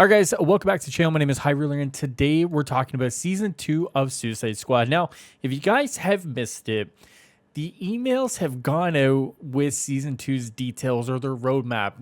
All right, guys, welcome back to the channel. My name is Highruler, and today we're talking about Season 2 of Suicide Squad. Now, if you guys have missed it, the emails have gone out with Season 2's details or their roadmap,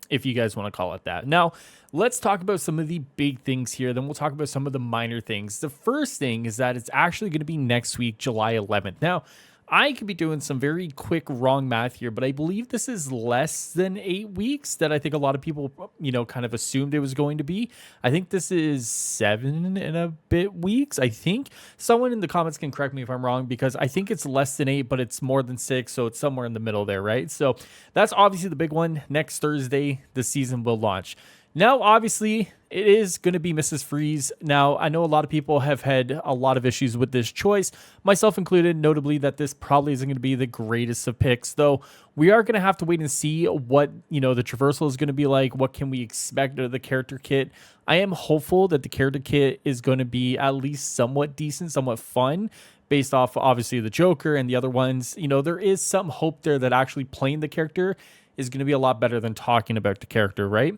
if you guys want to call it that. Now, let's talk about some of the big things here. Then we'll talk about some of the minor things. The first thing is that it's actually going to be next week, July 11th. Now, I could be doing some very quick wrong math here, but I believe this is less than 8 weeks that I think a lot of people, kind of assumed it was going to be. I think this is 7 and a bit weeks. I think someone in the comments can correct me if I'm wrong, because I think it's less than 8, but it's more than 6. So it's somewhere in the middle there, right? So that's obviously the big one. Next Thursday, the season will launch. Now, obviously, it is going to be Mrs. Freeze. Now, I know a lot of people have had a lot of issues with this choice, myself included, notably that this probably isn't going to be the greatest of picks, though we are going to have to wait and see what, the traversal is going to be like. What can we expect of the character kit? I am hopeful that the character kit is going to be at least somewhat decent, somewhat fun, based off, obviously, the Joker and the other ones. There is some hope there that actually playing the character is going to be a lot better than talking about the character, right?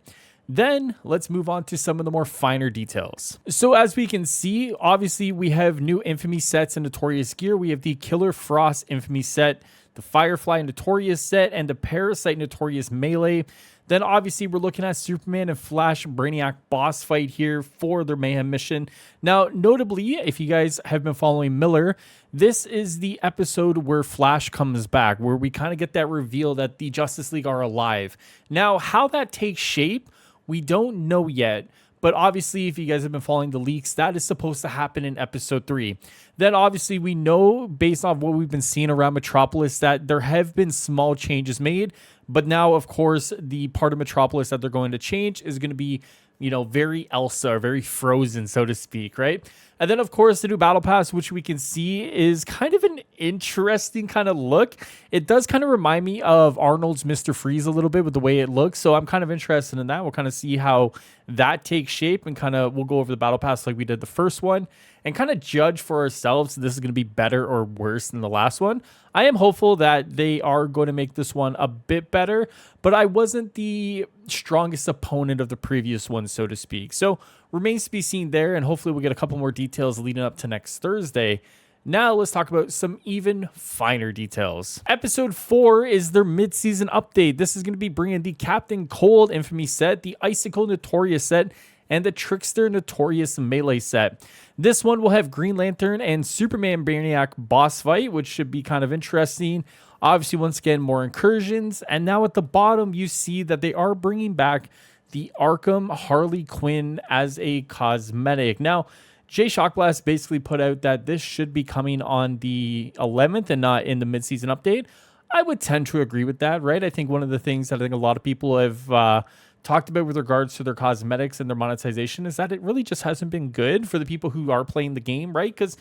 Then let's move on to some of the more finer details. So as we can see, obviously we have new Infamy sets and Notorious gear. We have the Killer Frost Infamy set, the Firefly Notorious set, and the Parasite Notorious melee. Then obviously we're looking at Superman and Flash Brainiac boss fight here for their Mayhem mission. Now, notably, if you guys have been following Miller, this is the episode where Flash comes back, where we kind of get that reveal that the Justice League are alive. Now, how that takes shape, we don't know yet, but obviously if you guys have been following the leaks, that is supposed to happen in episode 3. Then obviously we know, based on what we've been seeing around Metropolis, that there have been small changes made, but now of course the part of Metropolis that they're going to change is going to be, very Elsa, or very Frozen, so to speak, right? And then, of course, the new Battle Pass, which we can see is kind of an interesting kind of look. It does kind of remind me of Arnold's Mr. Freeze a little bit with the way it looks, so I'm kind of interested in that. We'll kind of see how that takes shape, and we'll go over the Battle Pass like we did the first one, and kind of judge for ourselves if this is going to be better or worse than the last one. I am hopeful that they are going to make this one a bit better, but I wasn't the strongest opponent of the previous one, so to speak. So remains to be seen there, and hopefully we'll get a couple more details leading up to next Thursday. Now let's talk about some even finer details. Episode 4 is their mid-season update. This is going to be bringing the Captain Cold Infamy set, the Icicle Notorious set, and the Trickster Notorious melee set. This one will have Green Lantern and Superman Brainiac boss fight, which should be kind of interesting. Obviously, once again, more incursions. And now at the bottom, you see that they are bringing back the Arkham Harley Quinn as a cosmetic. Now, Jay Shockblast basically put out that this should be coming on the 11th and not in the mid-season update. I would tend to agree with that, right? I think one of the things that I think a lot of people have talked about with regards to their cosmetics and their monetization is that it really just hasn't been good for the people who are playing the game, right? Because,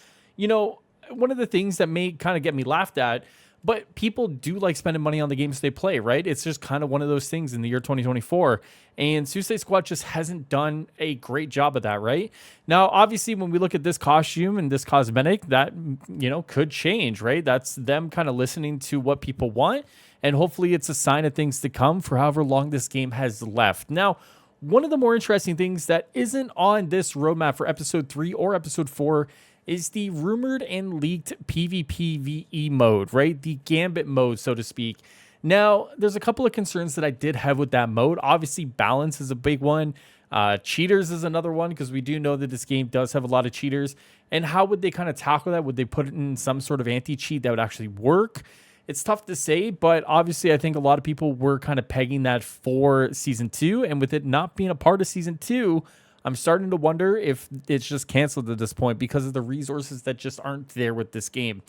one of the things that may kind of get me laughed at, but people do like spending money on the games they play, right? It's just kind of one of those things in the year 2024. And Suicide Squad just hasn't done a great job of that, right? Now, obviously, when we look at this costume and this cosmetic, that, could change, right? That's them kind of listening to what people want. And hopefully it's a sign of things to come for however long this game has left. Now, one of the more interesting things that isn't on this roadmap for episode 3 or episode 4 is the rumored and leaked PvPvE mode, right? The Gambit mode, so to speak. Now, there's a couple of concerns that I did have with that mode. Obviously, balance is a big one. Cheaters is another one, because we do know that this game does have a lot of cheaters. And how would they kind of tackle that? Would they put it in some sort of anti-cheat that would actually work? It's tough to say, but obviously I think a lot of people were kind of pegging that for Season 2. And with it not being a part of Season 2, I'm starting to wonder if it's just canceled at this point because of the resources that just aren't there with this game.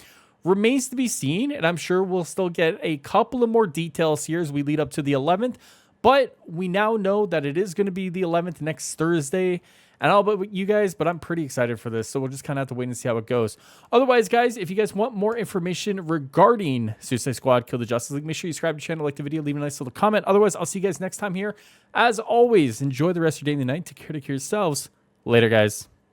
Remains to be seen, and I'm sure we'll still get a couple of more details here as we lead up to the 11th. But we now know that it is going to be the 11th next Thursday. And I don't know about you guys, but I'm pretty excited for this. So we'll just kind of have to wait and see how it goes. Otherwise, guys, if you guys want more information regarding Suicide Squad Kill the Justice League, make sure you subscribe to the channel, like the video, leave a nice little comment. Otherwise, I'll see you guys next time here. As always, enjoy the rest of your day and the night. Take care of yourselves. Later, guys.